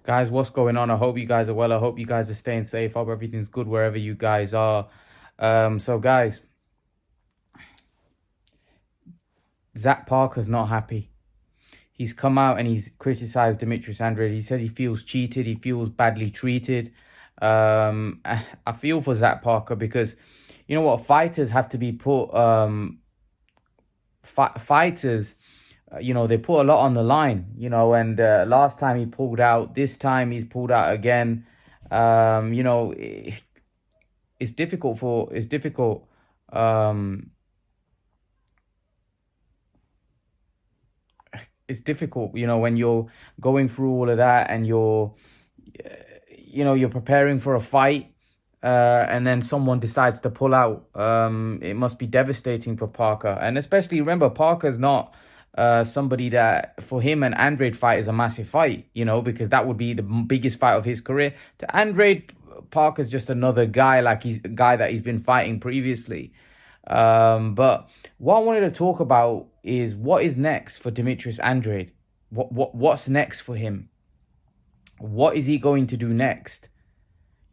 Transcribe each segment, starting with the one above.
Guys, what's going on? I hope you guys are well. I hope you guys are staying safe. I hope everything's good wherever you guys are. So guys, Zach Parker's not happy. He's come out and he's criticized Demetrius Andrade. He said he feels cheated. He feels badly treated. I feel for Zach Parker because, you know what, fighters have to be put. Fighters, they put a lot on the line. And last time he pulled out. This time he's pulled out again. It's difficult for it's difficult. It's difficult, when you're going through all of that and you're preparing for a fight, and then someone decides to pull out. It must be devastating for Parker, and especially remember, Parker's not somebody that for him an Andrade fight is a massive fight, because that would be the biggest fight of his career. To Andrade, Parker's just another guy, like he's a guy that he's been fighting previously. But what I wanted to talk about is what is next for Demetrius Andrade. What's next for him? What is he going to do next?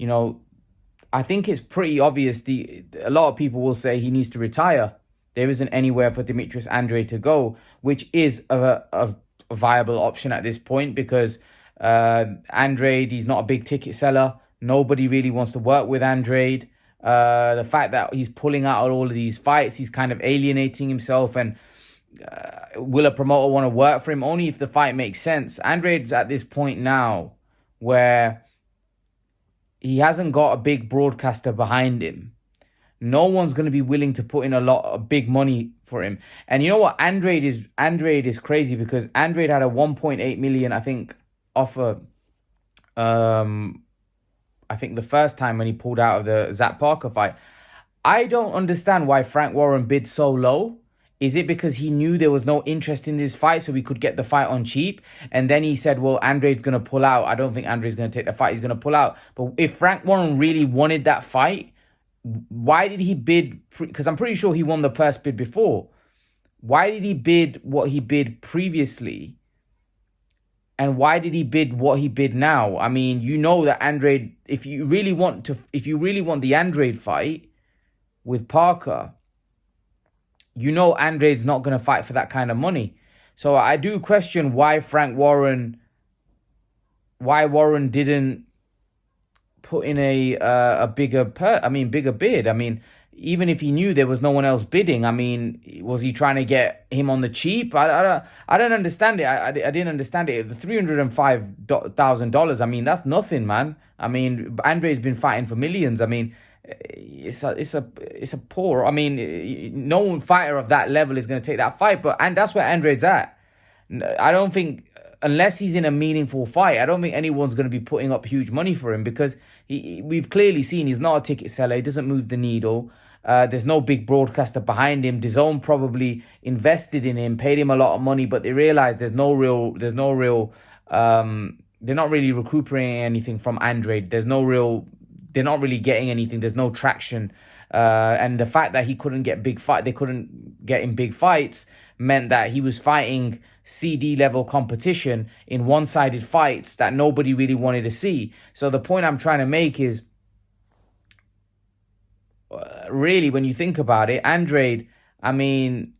I think it's pretty obvious. A lot of people will say he needs to retire. There isn't anywhere for Demetrius Andrade to go, which is a viable option at this point because Andrade, he's not a big ticket seller. Nobody really wants to work with Andrade. The fact that he's pulling out of all of these fights, he's kind of alienating himself. And will a promoter want to work for him? Only if the fight makes sense. Andrade's at this point now where he hasn't got a big broadcaster behind him. No one's going to be willing to put in a lot of big money for him. And you know what? Andrade is crazy because Andrade had a 1.8 million, I think, offer. I think the first time when he pulled out of the Zach Parker fight. I don't understand why Frank Warren bid so low. Is it because he knew there was no interest in this fight so we could get the fight on cheap? And then he said, well, Andrade's going to pull out. I don't think Andrade's going to take the fight. He's going to pull out. But if Frank Warren really wanted that fight, why did he bid? Because I'm pretty sure he won the first bid before. Why did he bid what he bid previously? And why did he bid what he bid now? I mean, you know that Andrade, if you really want the Andrade fight with Parker, you know Andrade's not going to fight for that kind of money. So I do question why Warren didn't put in a bigger bid. I mean, even if he knew there was no one else bidding, I mean, was he trying to get him on the cheap? I don't understand it. I didn't understand it. The $305,000. I mean, that's nothing, man. I mean, Andre's been fighting for millions. I mean, it's a poor. I mean, no fighter of that level is going to take that fight. And that's where Andre's at. I don't think, unless he's in a meaningful fight, I don't think anyone's going to be putting up huge money for him because we've clearly seen he's not a ticket seller. He doesn't move the needle. There's no big broadcaster behind him. DAZN probably invested in him, paid him a lot of money, but they realized they're not really recuperating anything from Andrade. They're not really getting anything. There's no traction. And the fact that they couldn't get in big fights meant that he was fighting CD level competition in one-sided fights that nobody really wanted to see. So the point I'm trying to make is, really, when you think about it, Andrade, I mean,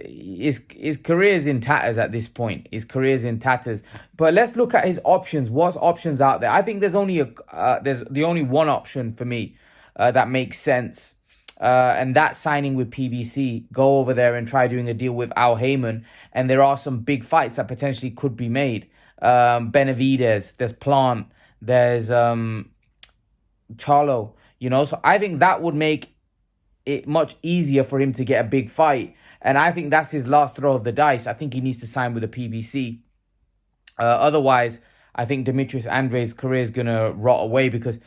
his career's in tatters at this point. His career's in tatters. But let's look at his options. What's options out there? I think there's only one option for me that makes sense. And that's signing with PBC. Go over there and try doing a deal with Al Heyman. And there are some big fights that potentially could be made. Benavidez, there's Plant, there's Charlo. So I think that would make it much easier for him to get a big fight. And I think that's his last throw of the dice. I think he needs to sign with the PBC. Otherwise, I think Demetrius Andrade's career is going to rot away because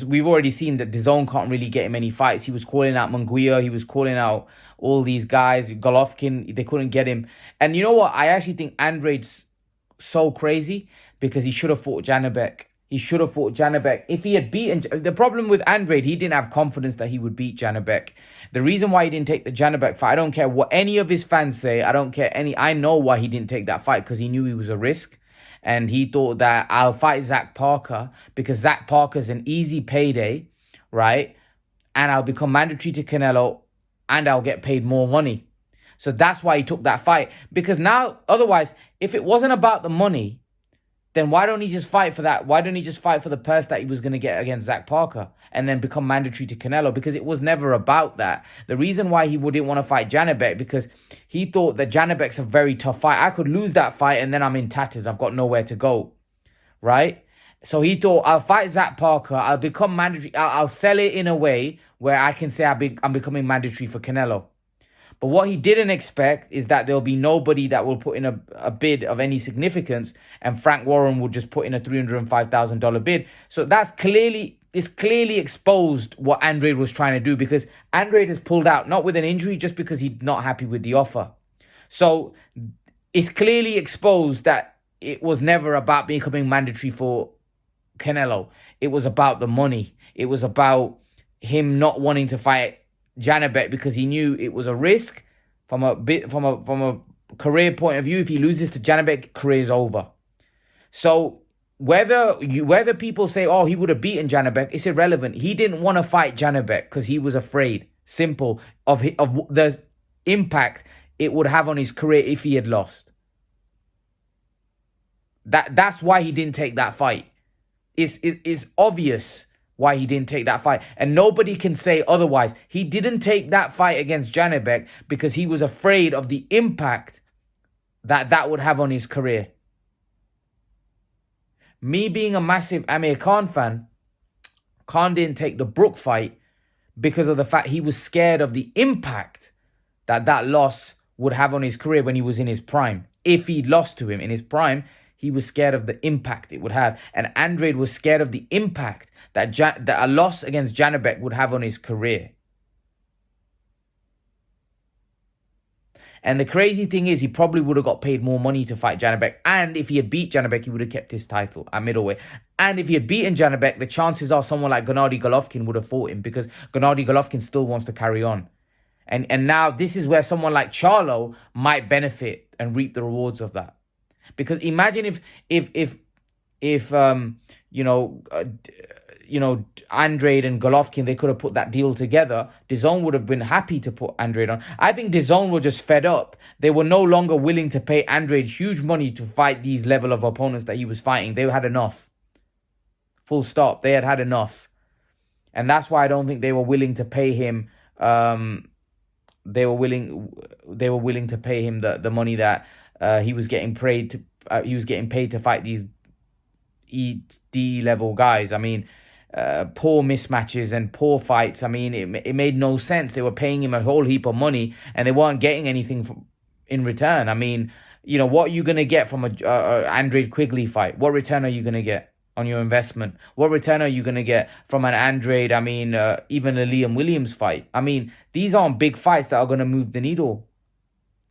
we've already seen that DAZN can't really get him any fights. He was calling out Munguia. He was calling out all these guys. Golovkin, they couldn't get him. And you know what? I actually think Andrade's so crazy because he should have fought Janibek. If he had beaten... The problem with Andrade, he didn't have confidence that he would beat Janibek. The reason why he didn't take the Janibek fight, I don't care what any of his fans say. I don't care I know why he didn't take that fight, because he knew he was a risk. and he thought that I'll fight Zach Parker because Zach Parker's an easy payday, right? And I'll become mandatory to Canelo and I'll get paid more money. So that's why he took that fight. Because now, otherwise, if it wasn't about the money, then why don't he just fight for that? Why don't he just fight for the purse that he was going to get against Zach Parker and then become mandatory to Canelo? Because it was never about that. The reason why he wouldn't want to fight Janibek, because he thought that Janibek's a very tough fight. I could lose that fight and then I'm in tatters. I've got nowhere to go, right? So he thought, I'll fight Zach Parker. I'll become mandatory. I'll sell it in a way where I can say I'm becoming mandatory for Canelo. But what he didn't expect is that there'll be nobody that will put in a bid of any significance, and Frank Warren will just put in a $305,000 bid. So it's clearly exposed what Andrade was trying to do, because Andrade has pulled out, not with an injury, just because he's not happy with the offer. So it's clearly exposed that it was never about becoming mandatory for Canelo. It was about the money. It was about him not wanting to fight Janibek because he knew it was a risk from a career point of view. If he loses to Janibek, career's over. So whether people say, oh, he would have beaten Janibek, it's irrelevant. He didn't want to fight Janibek because he was afraid, simple, of the impact it would have on his career if he had lost. That's why he didn't take that fight. It's obvious why he didn't take that fight. And nobody can say otherwise. He didn't take that fight against Janibek because he was afraid of the impact that would have on his career. Me being a massive Amir Khan fan, Khan didn't take the Brook fight because of the fact he was scared of the impact that loss would have on his career when he was in his prime. If he'd lost to him in his prime, he was scared of the impact it would have. And Andrade was scared of the impact that a loss against Janibek would have on his career. And the crazy thing is, he probably would have got paid more money to fight Janibek. And if he had beat Janibek, he would have kept his title at middleweight. And if he had beaten Janibek, the chances are someone like Gennady Golovkin would have fought him, because Gennady Golovkin still wants to carry on. And now this is where someone like Charlo might benefit and reap the rewards of that. Because imagine if Andrade and Golovkin, they could have put that deal together. DAZN would have been happy to put Andrade on. I think DAZN were just fed up. They were no longer willing to pay Andrade huge money to fight these level of opponents that he was fighting. They had enough. Full stop. They had enough. And that's why I don't think they were willing to pay him. They were willing to pay him the money that he was getting paid to. He was getting paid to fight these ED level guys. I mean, poor mismatches and poor fights. I mean, it made no sense. They were paying him a whole heap of money and they weren't getting anything in return. I mean, what are you going to get from a Andrade Quigley fight? What return are you going to get on your investment? What return are you going to get from an Andrade, even a Liam Williams fight? I mean, these aren't big fights that are going to move the needle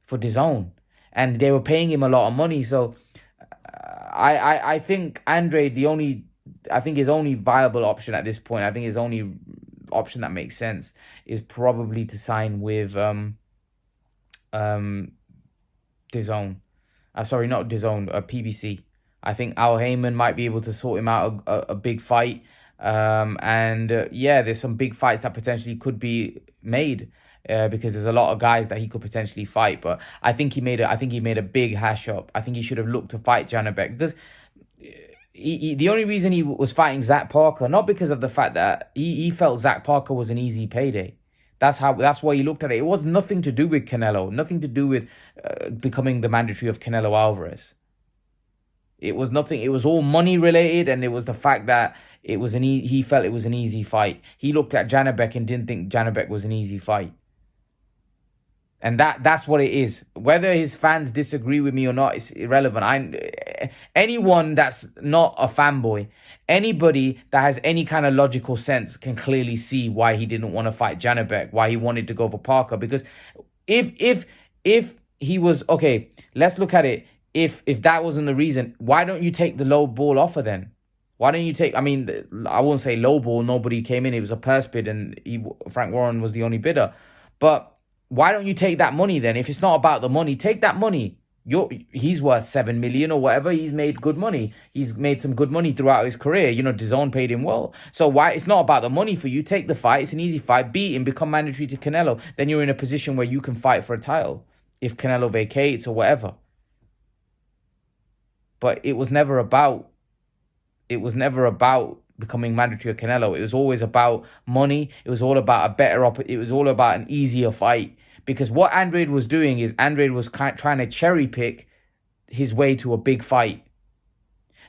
for DAZN. And they were paying him a lot of money. So I think Andrade, his only viable option at this point, I think his only option that makes sense is probably to sign with DAZN. Sorry, not DAZN, PBC. I think Al Heyman might be able to sort him out a big fight. There's some big fights that potentially could be made. Because there's a lot of guys that he could potentially fight, but I think he made a big hash up. I think he should have looked to fight Janibek, because the only reason he was fighting Zach Parker, not because of the fact that he felt Zach Parker was an easy payday. That's why he looked at it. It was nothing to do with Canelo, nothing to do with becoming the mandatory of Canelo Alvarez. It was nothing. It was all money related, and it was the fact that it was he felt it was an easy fight. He looked at Janibek and didn't think Janibek was an easy fight. And that's what it is. Whether his fans disagree with me or not, it's irrelevant. Anyone that's not a fanboy, anybody that has any kind of logical sense can clearly see why he didn't want to fight Janibek, why he wanted to go for Parker. Because if he was, okay, let's look at it. If that wasn't the reason, why don't you take the low ball offer then? Why don't you take, I won't say low ball, nobody came in. It was a purse bid and Frank Warren was the only bidder. But why don't you take that money then? If it's not about the money, take that money. He's worth 7 million or whatever. He's made good money. He's made some good money throughout his career. DAZN paid him well. So why it's not about the money for you. Take the fight. It's an easy fight. Beat him, become mandatory to Canelo. Then you're in a position where you can fight for a title if Canelo vacates or whatever. But it was never about becoming mandatory to Canelo. It was always about money. It was all about it was all about an easier fight. Because what Andrade was doing is Andrade was trying to cherry pick his way to a big fight.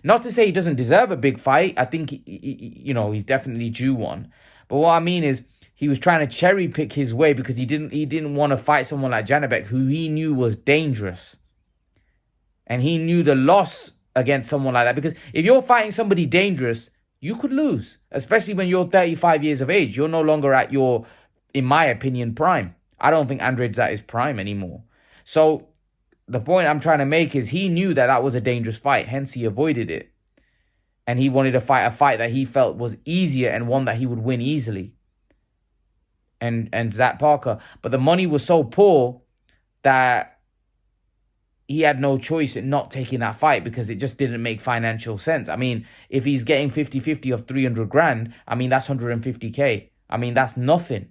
Not to say he doesn't deserve a big fight. I think he's definitely due one. But what I mean is he was trying to cherry pick his way because he didn't want to fight someone like Janibek, who he knew was dangerous. And he knew the loss against someone like that. Because if you're fighting somebody dangerous, you could lose. Especially when you're 35 years of age. You're no longer at your, in my opinion, prime. I don't think Andrade's at his prime anymore. So the point I'm trying to make is he knew that that was a dangerous fight. Hence, he avoided it. And he wanted to fight a fight that he felt was easier and one that he would win easily. And Zach Parker. But the money was so poor that he had no choice in not taking that fight because it just didn't make financial sense. I mean, if he's getting 50-50 of 300 grand, I mean, that's 150K. I mean, that's nothing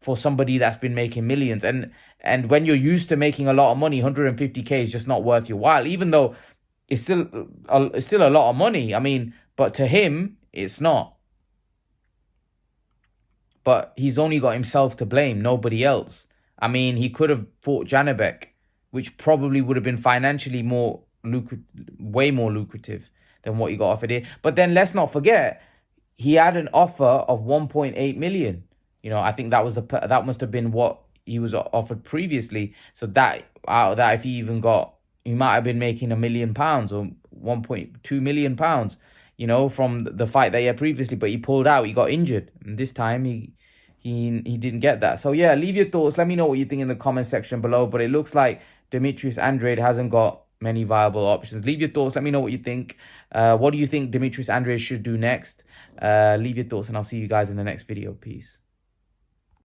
for somebody that's been making millions. And when you're used to making a lot of money, 150K is just not worth your while, even though it's still a lot of money. I mean, but to him, it's not. But he's only got himself to blame, nobody else. I mean, he could have fought Janibek, which probably would have been financially way more lucrative than what he got offered here. But then let's not forget, he had an offer of 1.8 million. I think that must have been what he was offered previously. So that out of that, if he might have been making £1 million or 1.2 million pounds, from the fight that he had previously. But he pulled out. He got injured, and this time he didn't get that. So yeah, leave your thoughts. Let me know what you think in the comment section below. But it looks like Demetrius Andrade hasn't got many viable options. Leave your thoughts. Let me know what you think. What do you think Demetrius Andrade should do next? Leave your thoughts, and I'll see you guys in the next video. Peace.